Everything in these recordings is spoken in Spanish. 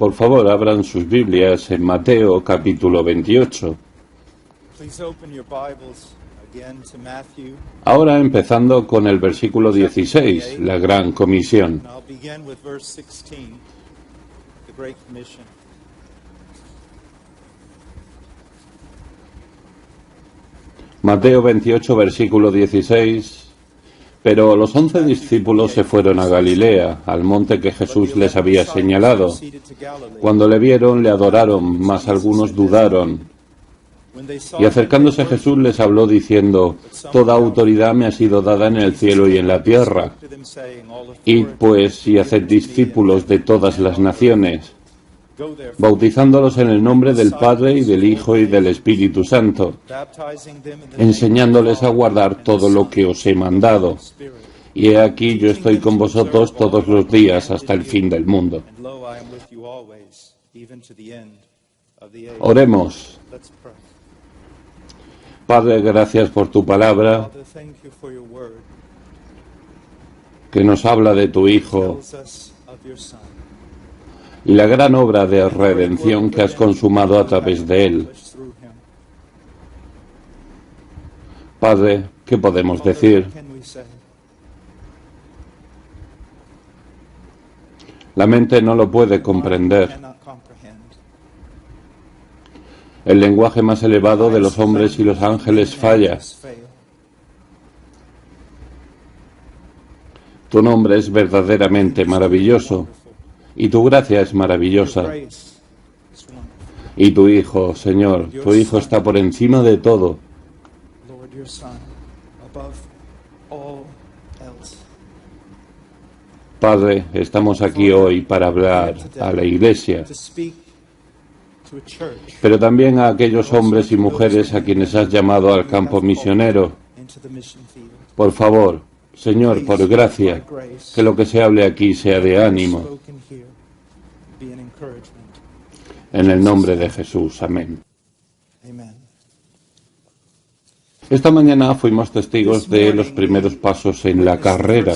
Por favor, abran sus Biblias en Mateo capítulo 28. Ahora empezando con el versículo 16, la Gran Comisión. Mateo 28, versículo 16. Pero los 11 discípulos se fueron a Galilea, al monte que Jesús les había señalado. Cuando le vieron, le adoraron, mas algunos dudaron. Y acercándose a Jesús les habló diciendo: Toda autoridad me ha sido dada en el cielo y en la tierra. Id pues y haced discípulos de todas las naciones, bautizándolos en el nombre del Padre y del Hijo y del Espíritu Santo, enseñándoles a guardar todo lo que os he mandado. Y he aquí yo estoy con vosotros todos los días hasta el fin del mundo. Oremos. Padre, gracias por tu palabra, que nos habla de tu Hijo y la gran obra de redención que has consumado a través de él. Padre, ¿qué podemos decir? La mente no lo puede comprender. El lenguaje más elevado de los hombres y los ángeles falla. Tu nombre es verdaderamente maravilloso. Y tu gracia es maravillosa. Y tu Hijo, Señor, tu Hijo está por encima de todo. Padre, estamos aquí hoy para hablar a la Iglesia, pero también a aquellos hombres y mujeres a quienes has llamado al campo misionero. Por favor, Señor, por gracia, que lo que se hable aquí sea de ánimo. En el nombre de Jesús. Amén. Esta mañana fuimos testigos de los primeros pasos en la carrera.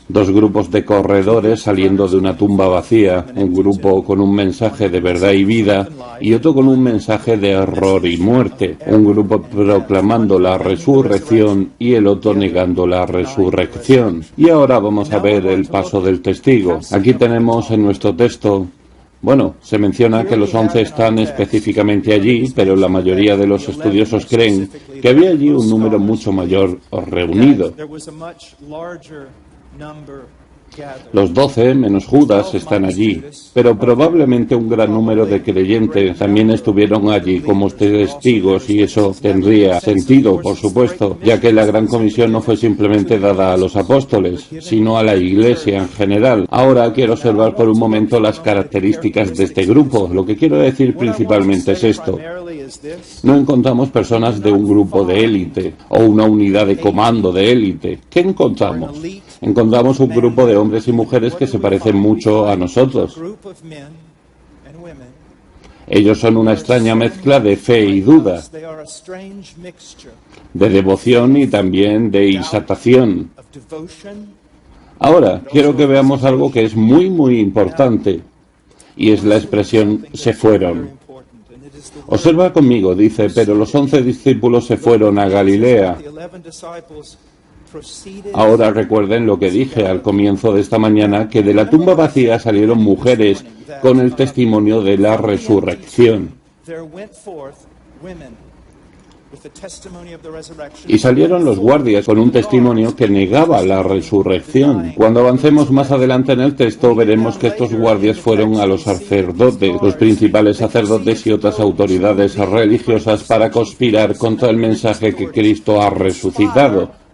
Dos grupos de corredores saliendo de una tumba vacía, un grupo con un mensaje de verdad y vida y otro con un mensaje de error y muerte, un grupo proclamando la resurrección y el otro negando la resurrección. Y ahora vamos a ver el paso del testigo. Aquí tenemos en nuestro texto, se menciona que los 11 están específicamente allí, pero la mayoría de los estudiosos creen que había allí un número mucho mayor reunido. Los 12, menos Judas, están allí, pero probablemente un gran número de creyentes también estuvieron allí como testigos, y eso tendría sentido, por supuesto, ya que la Gran Comisión no fue simplemente dada a los apóstoles, sino a la Iglesia en general. Ahora quiero observar por un momento las características de este grupo. Lo que quiero decir principalmente es esto. No encontramos personas de un grupo de élite o una unidad de comando de élite. ¿Qué encontramos? Encontramos un grupo de hombres y mujeres que se parecen mucho a nosotros. Ellos son una extraña mezcla de fe y duda, de devoción y también de exaltación. Ahora, quiero que veamos algo que es muy importante, y es la expresión "se fueron". Observa conmigo, dice: pero los 11 discípulos se fueron a Galilea. Ahora recuerden lo que dije al comienzo de esta mañana, que de la tumba vacía salieron mujeres con el testimonio de la resurrección. Y salieron los guardias con un testimonio que negaba la resurrección. Cuando avancemos más adelante en el texto, veremos que estos guardias fueron a los sacerdotes, los principales sacerdotes y otras autoridades religiosas para conspirar contra el mensaje que Cristo ha resucitado.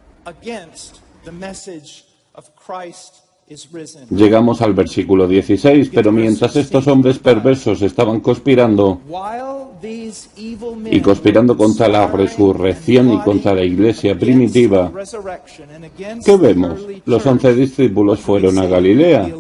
Llegamos al versículo 16, pero mientras estos hombres perversos estaban conspirando contra la resurrección y contra la iglesia primitiva, ¿qué vemos? Los 11 discípulos fueron a Galilea.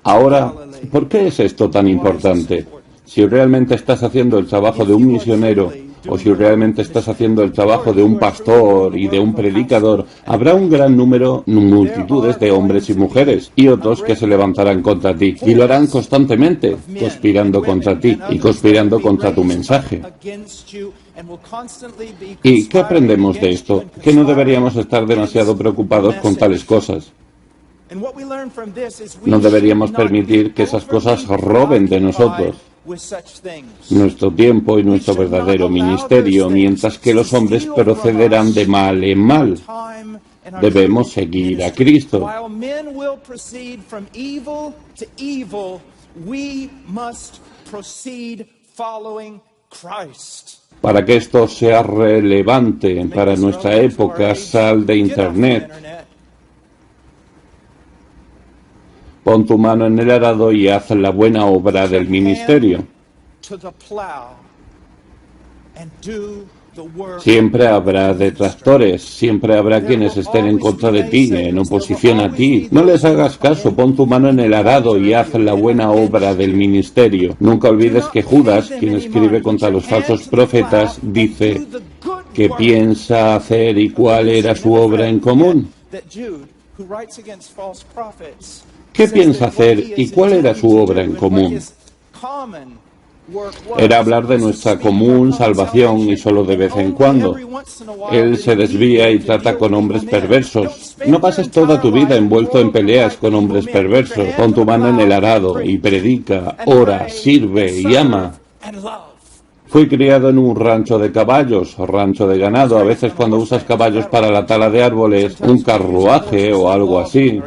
Ahora, ¿por qué es esto tan importante? Si realmente estás haciendo el trabajo de un misionero, o si realmente estás haciendo el trabajo de un pastor y de un predicador, habrá un gran número, multitudes de hombres y mujeres, y otros que se levantarán contra ti, y lo harán constantemente, conspirando contra ti y conspirando contra tu mensaje. ¿Y qué aprendemos de esto? Que no deberíamos estar demasiado preocupados con tales cosas. No deberíamos permitir que esas cosas roben de nosotros nuestro tiempo y nuestro verdadero ministerio, mientras que los hombres procederán de mal en mal. Debemos seguir a Cristo. Para que esto sea relevante para nuestra época, sal de Internet. Pon tu mano en el arado y haz la buena obra del ministerio. Siempre habrá detractores, siempre habrá quienes estén en contra de ti, en oposición a ti. No les hagas caso, pon tu mano en el arado y haz la buena obra del ministerio. Nunca olvides que Judas, quien escribe contra los falsos profetas, dice qué piensa hacer y cuál era su obra en común. ¿Qué piensa hacer y cuál era su obra en común? Era hablar de nuestra común salvación y solo de vez en cuando. Él se desvía y trata con hombres perversos. No pases toda tu vida envuelto en peleas con hombres perversos. Pon tu mano en el arado y predica, ora, sirve y ama. Fui criado en un rancho de caballos, rancho de ganado. A veces cuando usas caballos para la tala de árboles, un carruaje o algo así,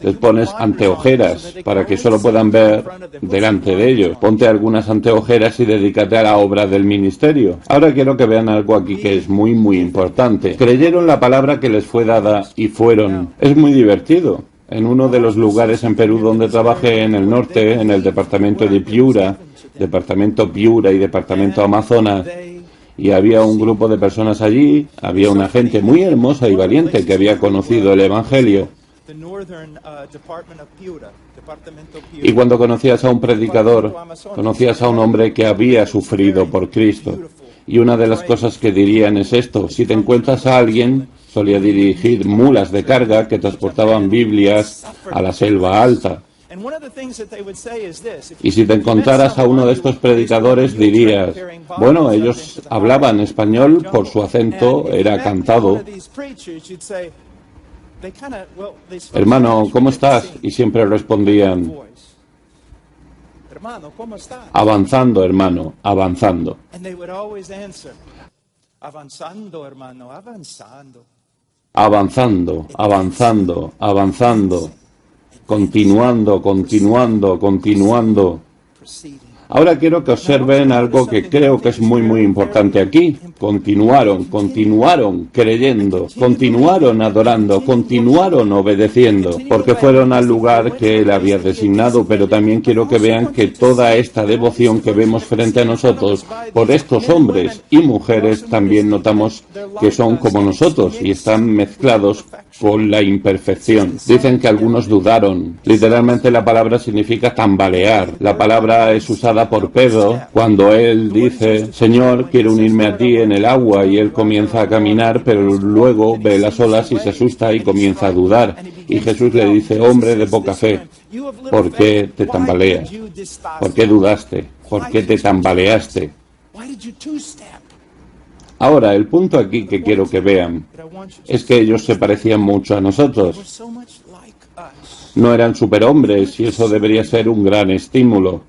les pones anteojeras para que solo puedan ver delante de ellos. Ponte algunas anteojeras y dedícate a la obra del ministerio. Ahora quiero que vean algo aquí que es muy importante. Creyeron la palabra que les fue dada y fueron. Es muy divertido. En uno de los lugares en Perú donde trabajé, en el norte, en el departamento de Piura y departamento Amazonas, y había un grupo de personas allí, había una gente muy hermosa y valiente que había conocido el Evangelio. Y cuando conocías a un predicador, conocías a un hombre que había sufrido por Cristo. Y una de las cosas que dirían es esto: si te encuentras a alguien, solía dirigir mulas de carga que transportaban Biblias a la selva alta. Y si te encontraras a uno de estos predicadores dirías, bueno, ellos hablaban español, por su acento era cantado. Hermano, ¿cómo estás? Y siempre respondían, avanzando, hermano, avanzando. Avanzando, hermano, avanzando. Avanzando, avanzando, avanzando. Continuando, continuando, continuando. Ahora quiero que observen algo que creo que es muy importante aquí. Continuaron creyendo, continuaron adorando, continuaron obedeciendo, porque fueron al lugar que Él había designado, pero también quiero que vean que toda esta devoción que vemos frente a nosotros por estos hombres y mujeres también notamos que son como nosotros y están mezclados con la imperfección. Dicen que algunos dudaron. Literalmente la palabra significa tambalear. La palabra es usada por Pedro cuando él dice, Señor, quiero unirme a ti en el agua, y él comienza a caminar, pero luego ve las olas y se asusta y comienza a dudar. Y Jesús le dice, hombre de poca fe, ¿por qué te tambaleas? ¿Por qué dudaste? ¿Por qué te tambaleaste? Ahora, el punto aquí que quiero que vean es que ellos se parecían mucho a nosotros. No eran superhombres y eso debería ser un gran estímulo.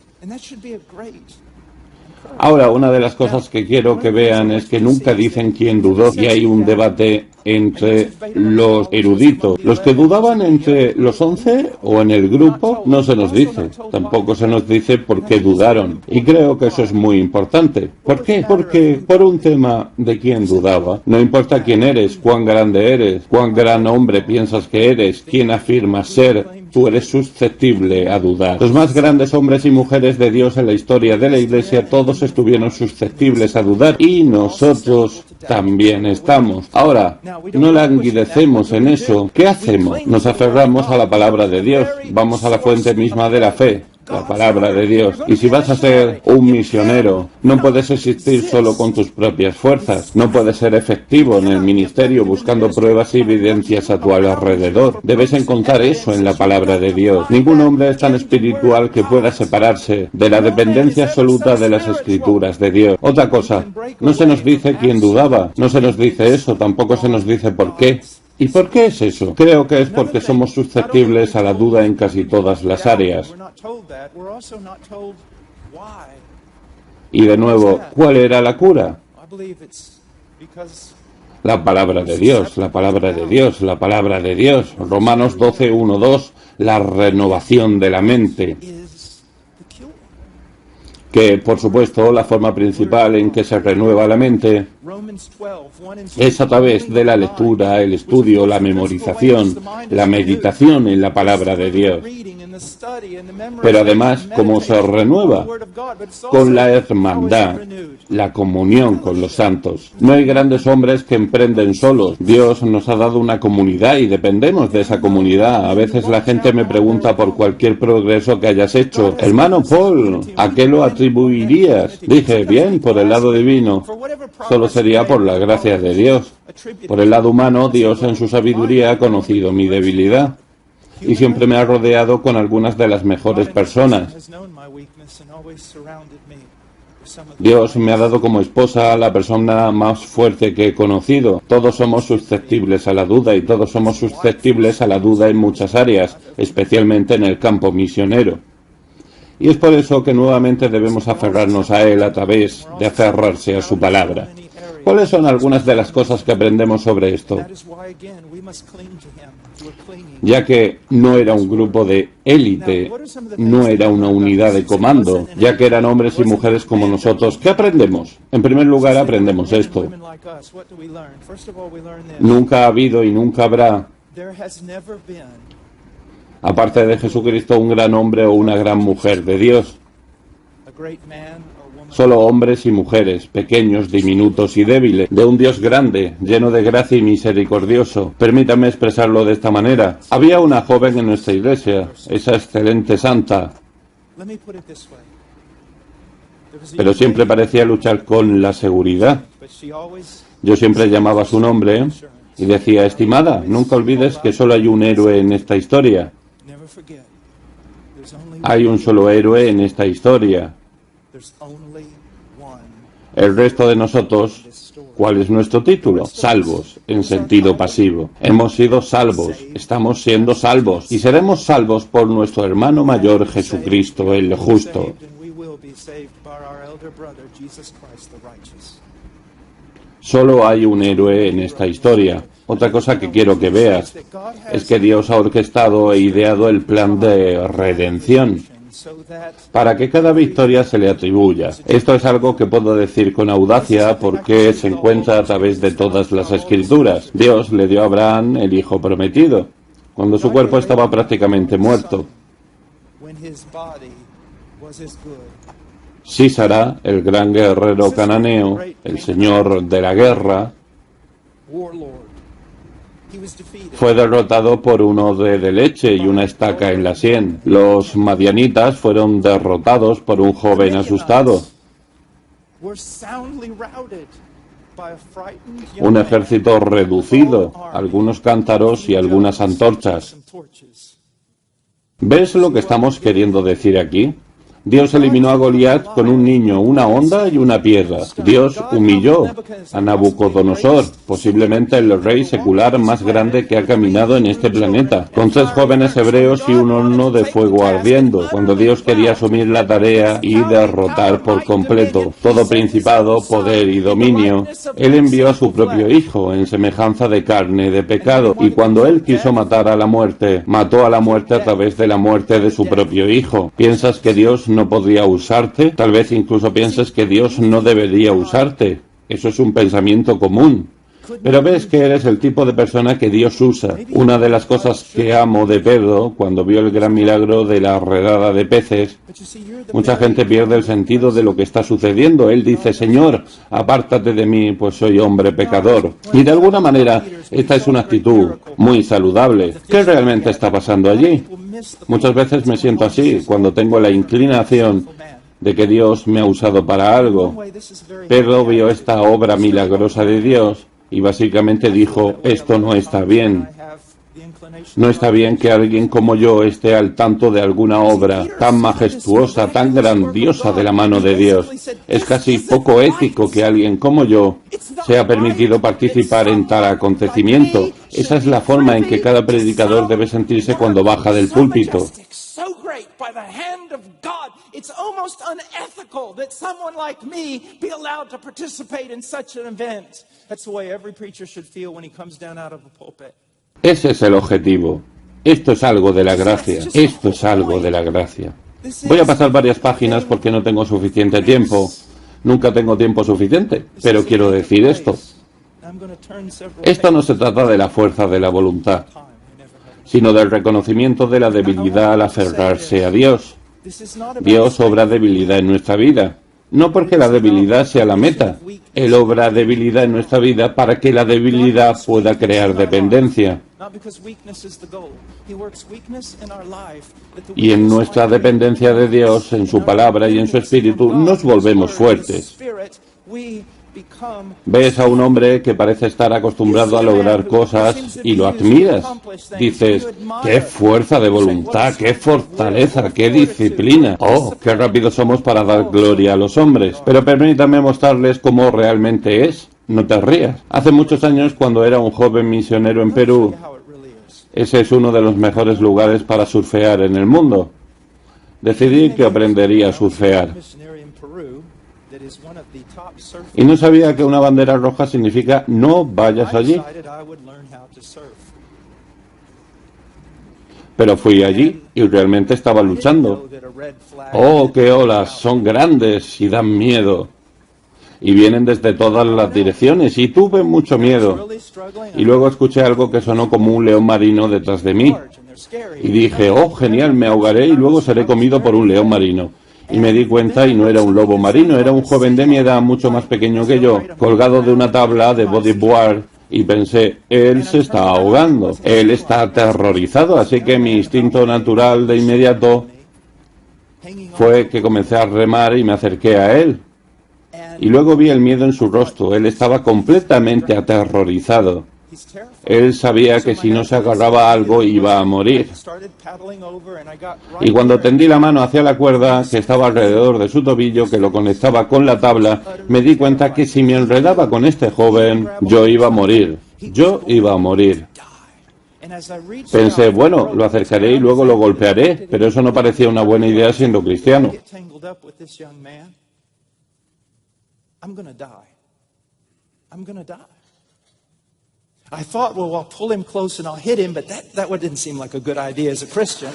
Ahora, una de las cosas que quiero que vean es que nunca dicen quién dudó, y hay un debate entre los eruditos. Los que dudaban entre los 11 o en el grupo no se nos dice. Tampoco se nos dice por qué dudaron. Y creo que eso es muy importante. ¿Por qué? Porque por un tema de quién dudaba. No importa quién eres, cuán grande eres, cuán gran hombre piensas que eres, quién afirmas ser, tú eres susceptible a dudar. Los más grandes hombres y mujeres de Dios en la historia de la Iglesia, todos estuvieron susceptibles a dudar, y nosotros también estamos. Ahora, no languidecemos en eso. ¿Qué hacemos? Nos aferramos a la palabra de Dios, vamos a la fuente misma de la fe. la palabra de Dios. Y si vas a ser un misionero, no puedes existir solo con tus propias fuerzas. No puedes ser efectivo en el ministerio buscando pruebas y evidencias a tu alrededor. Debes encontrar eso en la palabra de Dios. Ningún hombre es tan espiritual que pueda separarse de la dependencia absoluta de las escrituras de Dios. Otra cosa, no se nos dice quién dudaba, no se nos dice eso, tampoco se nos dice por qué. ¿Y por qué es eso? Creo que es porque somos susceptibles a la duda en casi todas las áreas. Y de nuevo, ¿cuál era la cura? La palabra de Dios, la palabra de Dios, la palabra de Dios. Romanos 12, 1, 2, la renovación de la mente. Que, por supuesto, la forma principal en que se renueva la mente es a través de la lectura, el estudio, la memorización, la meditación en la palabra de Dios. Pero además, ¿cómo se renueva? Con la hermandad, la comunión con los santos. No hay grandes hombres que emprenden solos. Dios nos ha dado una comunidad y dependemos de esa comunidad. A veces la gente me pregunta por cualquier progreso que hayas hecho. Hermano Paul, ¿a qué lo atribuirías? Dije, bien, por el lado divino. Solo sería por la gracia de Dios. Por el lado humano, Dios en su sabiduría ha conocido mi debilidad. Y siempre me ha rodeado con algunas de las mejores personas. Dios me ha dado como esposa a la persona más fuerte que he conocido. Todos somos susceptibles a la duda y todos somos susceptibles a la duda en muchas áreas, especialmente en el campo misionero. Y es por eso que nuevamente debemos aferrarnos a Él a través de aferrarse a su palabra. ¿Cuáles son algunas de las cosas que aprendemos sobre esto? Ya que no era un grupo de élite, no era una unidad de comando, ya que eran hombres y mujeres como nosotros, ¿qué aprendemos? En primer lugar, aprendemos esto. Nunca ha habido y nunca habrá, aparte de Jesucristo, un gran hombre o una gran mujer de Dios. Solo hombres y mujeres, pequeños, diminutos y débiles, de un Dios grande, lleno de gracia y misericordioso. Permítame expresarlo de esta manera. Había una joven en nuestra iglesia, esa excelente santa, pero siempre parecía luchar con la seguridad. Yo siempre llamaba su nombre y decía, estimada, nunca olvides que solo hay un héroe en esta historia. Hay un solo héroe en esta historia. El resto de nosotros, ¿cuál es nuestro título? Salvos, en sentido pasivo. Hemos sido salvos, estamos siendo salvos y seremos salvos por nuestro hermano mayor Jesucristo, el justo. Solo hay un héroe en esta historia. Otra cosa que quiero que veas es que Dios ha orquestado e ideado el plan de redención para que cada victoria se le atribuya. Esto es algo que puedo decir con audacia porque se encuentra a través de todas las escrituras. Dios le dio a Abraham el hijo prometido, cuando su cuerpo estaba prácticamente muerto. Sísara, el gran guerrero cananeo, el señor de la guerra, fue derrotado por un odre de leche y una estaca en la sien. Los madianitas fueron derrotados por un joven asustado. Un ejército reducido, algunos cántaros y algunas antorchas. ¿Ves lo que estamos queriendo decir aquí? Dios eliminó a Goliat con un niño, una honda y una piedra. Dios humilló a Nabucodonosor, posiblemente el rey secular más grande que ha caminado en este planeta, con 3 jóvenes hebreos y un horno de fuego ardiendo, cuando Dios quería asumir la tarea y derrotar por completo todo principado, poder y dominio. Él envió a su propio hijo en semejanza de carne de pecado, y cuando él quiso matar a la muerte, mató a la muerte a través de la muerte de su propio hijo. ¿Piensas que Dios no podría usarte? Tal vez incluso pienses que Dios no debería usarte. Eso es un pensamiento común. Pero ves que eres el tipo de persona que Dios usa. Una de las cosas que amo de Pedro, cuando vio el gran milagro de la redada de peces, mucha gente pierde el sentido de lo que está sucediendo. Él dice, Señor, apártate de mí, pues soy hombre pecador. Y de alguna manera, esta es una actitud muy saludable. ¿Qué realmente está pasando allí? Muchas veces me siento así, cuando tengo la inclinación de que Dios me ha usado para algo. Pedro vio esta obra milagrosa de Dios y básicamente dijo, esto no está bien. No está bien que alguien como yo esté al tanto de alguna obra tan majestuosa, tan grandiosa de la mano de Dios. Es casi poco ético que alguien como yo sea permitido participar en tal acontecimiento. Esa es la forma en que cada predicador debe sentirse cuando baja del púlpito. It's almost unethical that someone like me be allowed to participate in such an event. That's the way every preacher should feel when he comes down out of the pulpit. Ese es el objetivo. Esto es algo de la gracia. Esto es algo de la gracia. Voy a pasar varias páginas porque no tengo suficiente tiempo. Nunca tengo tiempo suficiente, pero quiero decir esto. Esto no se trata de la fuerza de la voluntad, sino del reconocimiento de la debilidad al aferrarse a Dios. Dios obra debilidad en nuestra vida, no porque la debilidad sea la meta. Él obra debilidad en nuestra vida para que la debilidad pueda crear dependencia. Y en nuestra dependencia de Dios, en su palabra y en su espíritu, nos volvemos fuertes. Ves a un hombre que parece estar acostumbrado a lograr cosas y lo admiras. Dices, qué fuerza de voluntad, qué fortaleza, qué disciplina. Oh, qué rápidos somos para dar gloria a los hombres. Pero permítame mostrarles cómo realmente es. No te rías. Hace muchos años, cuando era un joven misionero en Perú, ese es uno de los mejores lugares para surfear en el mundo. Decidí que aprendería a surfear. Y no sabía que una bandera roja significa no vayas allí. Pero fui allí y realmente estaba luchando. Oh, qué olas, son grandes y dan miedo. Y vienen desde todas las direcciones y tuve mucho miedo. Y luego escuché algo que sonó como un león marino detrás de mí. Y dije, oh, genial, me ahogaré y luego seré comido por un león marino. Y me di cuenta y no era un lobo marino, era un joven de mi edad mucho más pequeño que yo, colgado de una tabla de bodyboard, y pensé, él se está ahogando, él está aterrorizado, así que mi instinto natural de inmediato fue que comencé a remar y me acerqué a él. Y luego vi el miedo en su rostro, él estaba completamente aterrorizado. Él sabía que si no se agarraba a algo iba a morir. Y cuando tendí la mano hacia la cuerda que estaba alrededor de su tobillo, que lo conectaba con la tabla, me di cuenta que si me enredaba con este joven, yo iba a morir. Yo iba a morir. Pensé, bueno, lo acercaré y luego lo golpearé, pero eso no parecía una buena idea siendo cristiano. I thought, well, I'll pull him close and I'll hit him, but that didn't seem like a good idea as a Christian.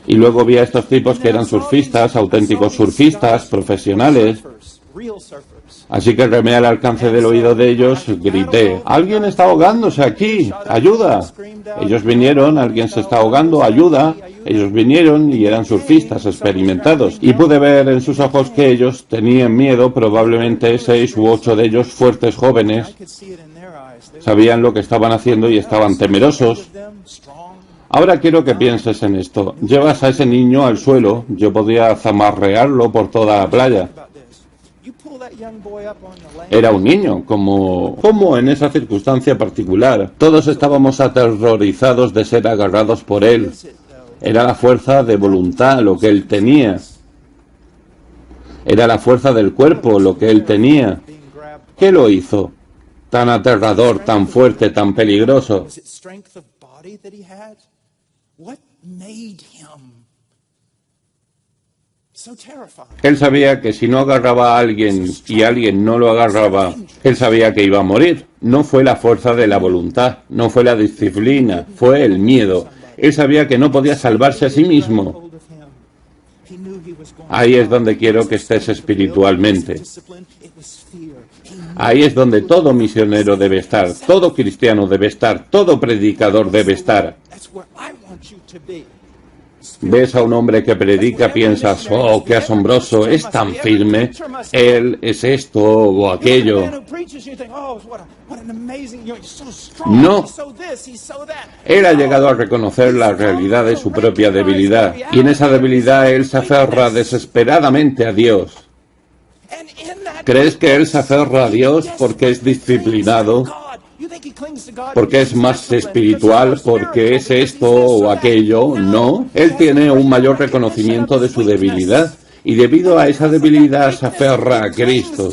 Y luego vi a estos tipos que eran surfistas, auténticos surfistas, profesionales. Así que remé al alcance del oído de ellos, grité, ¡alguien está ahogándose aquí! ¡Ayuda! Ellos vinieron, alguien se está ahogando, ¡ayuda! Ellos vinieron y eran surfistas experimentados. Y pude ver en sus ojos que ellos tenían miedo, probablemente 6 u 8 de ellos fuertes jóvenes. Sabían lo que estaban haciendo y estaban temerosos. Ahora quiero que pienses en esto. Llevas a ese niño al suelo, yo podía zamarrearlo por toda la playa. Era un niño, como en esa circunstancia particular. Todos estábamos aterrorizados de ser agarrados por él. Era la fuerza de voluntad lo que él tenía. Era la fuerza del cuerpo lo que él tenía. ¿Qué lo hizo? Tan aterrador, tan fuerte, tan peligroso. Él sabía que si no agarraba a alguien y alguien no lo agarraba, él sabía que iba a morir. No fue la fuerza de la voluntad, no fue la disciplina, fue el miedo. Él sabía que no podía salvarse a sí mismo. Ahí es donde quiero que estés espiritualmente. Ahí es donde todo misionero debe estar, todo cristiano debe estar, todo predicador debe estar. Ves a un hombre que predica, piensas, oh, qué asombroso, es tan firme, él es esto o aquello. No, él ha llegado a reconocer la realidad de su propia debilidad, y en esa debilidad él se aferra desesperadamente a Dios. ¿Crees que él se aferra a Dios porque es disciplinado? Porque es más espiritual, porque es esto o aquello. No, él tiene un mayor reconocimiento de su debilidad y debido a esa debilidad se aferra a Cristo,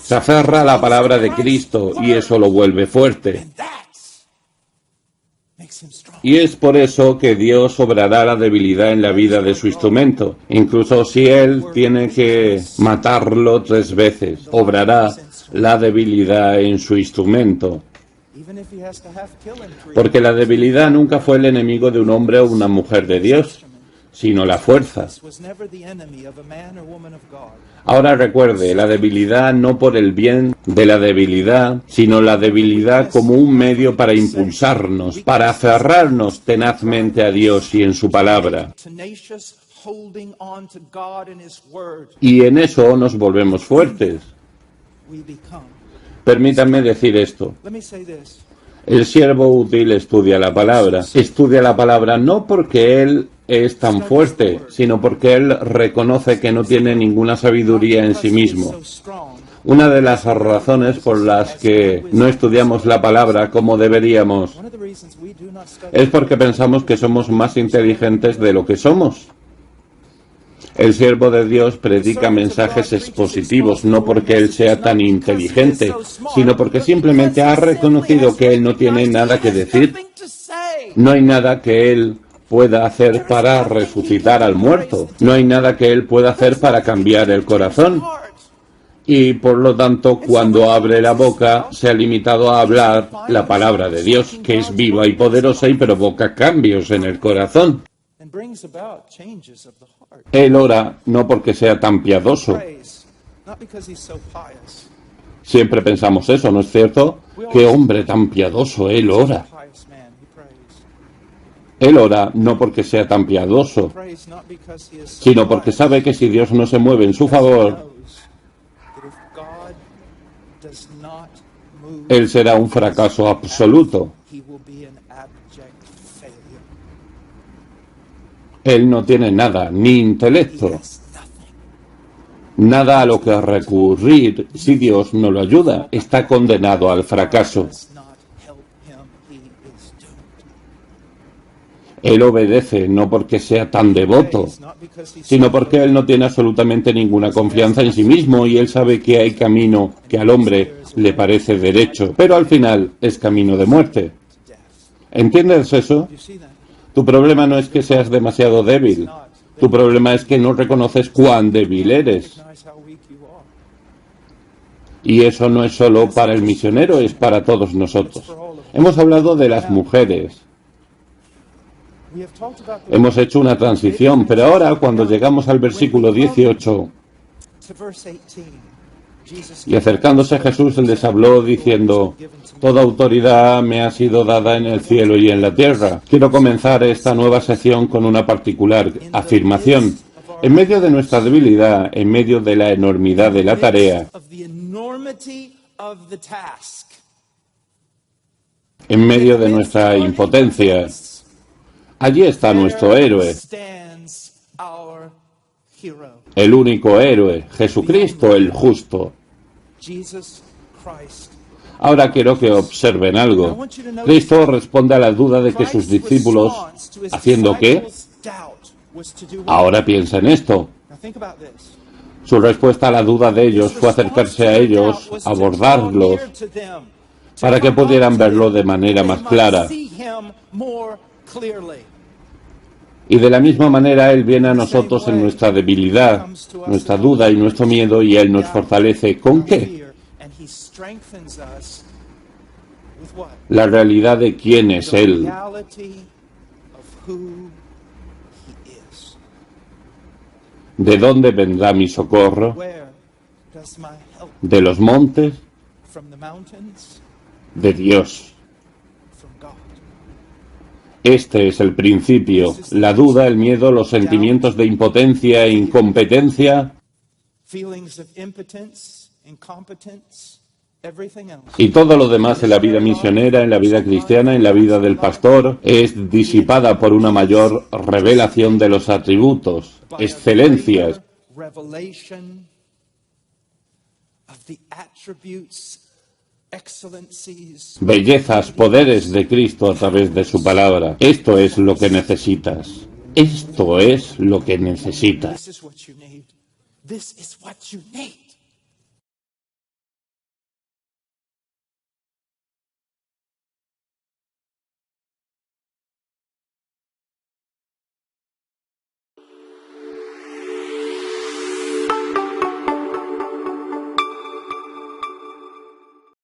se aferra a la palabra de Cristo y eso lo vuelve fuerte. Y es por eso que Dios obrará la debilidad en la vida de su instrumento. Incluso si él tiene que matarlo 3 veces, obrará la debilidad en su instrumento. Porque la debilidad nunca fue el enemigo de un hombre o una mujer de Dios, sino la fuerza. Ahora recuerde, la debilidad no por el bien de la debilidad, sino la debilidad como un medio para impulsarnos, para aferrarnos tenazmente a Dios y en su palabra. Y en eso nos volvemos fuertes. Permítanme decir esto. El siervo útil estudia la palabra no porque él es tan fuerte, sino porque él reconoce que no tiene ninguna sabiduría en sí mismo. Una de las razones por las que no estudiamos la palabra como deberíamos es porque pensamos que somos más inteligentes de lo que somos. El siervo de Dios predica mensajes expositivos, no porque él sea tan inteligente, sino porque simplemente ha reconocido que él no tiene nada que decir. No hay nada que él pueda hacer para resucitar al muerto. No hay nada que él pueda hacer para cambiar el corazón. Y por lo tanto, cuando abre la boca, se ha limitado a hablar la palabra de Dios, que es viva y poderosa y provoca cambios en el corazón. Él ora no porque sea tan piadoso. Siempre pensamos eso, ¿no es cierto? ¡Qué hombre tan piadoso! Él ora. Él ora no porque sea tan piadoso, sino porque sabe que si Dios no se mueve en su favor, él será un fracaso absoluto. Él no tiene nada, ni intelecto, nada a lo que recurrir si Dios no lo ayuda. Está condenado al fracaso. Él obedece no porque sea tan devoto, sino porque él no tiene absolutamente ninguna confianza en sí mismo y él sabe que hay camino que al hombre le parece derecho, pero al final es camino de muerte. ¿Entiendes eso? Tu problema no es que seas demasiado débil. Tu problema es que no reconoces cuán débil eres. Y eso no es solo para el misionero, es para todos nosotros. Hemos hablado de las mujeres. Hemos hecho una transición, pero ahora cuando llegamos al versículo 18, y acercándose a Jesús, él les habló diciendo: toda autoridad me ha sido dada en el cielo y en la tierra. Quiero comenzar esta nueva sección con una particular afirmación. En medio de nuestra debilidad, en medio de la enormidad de la tarea, en medio de nuestra impotencia, allí está nuestro héroe, el único héroe, Jesucristo el justo. Ahora quiero que observen algo. Cristo responde a la duda de que sus discípulos, ¿haciendo qué? Ahora piensa en esto. Su respuesta a la duda de ellos fue acercarse a ellos, abordarlos, para que pudieran verlo de manera más clara. Y de la misma manera Él viene a nosotros en nuestra debilidad, nuestra duda y nuestro miedo, y Él nos fortalece. ¿Con qué? La realidad de quién es Él. ¿De dónde vendrá mi socorro? ¿De los montes? from the mountains, de Dios. from God. Este es el principio. La duda, el miedo, los sentimientos de impotencia e incompetencia Feelings of impotence, incompetence, everything else. y todo lo demás en la vida misionera, en la vida cristiana, en la vida del pastor, es disipada por una mayor revelación de los atributos, By a excelencias, greater revelation of the attributes, excellencies. bellezas, poderes de Cristo a través de su palabra. Esto es lo que necesitas. Esto es lo que necesitas. This is what you need. This is what you need.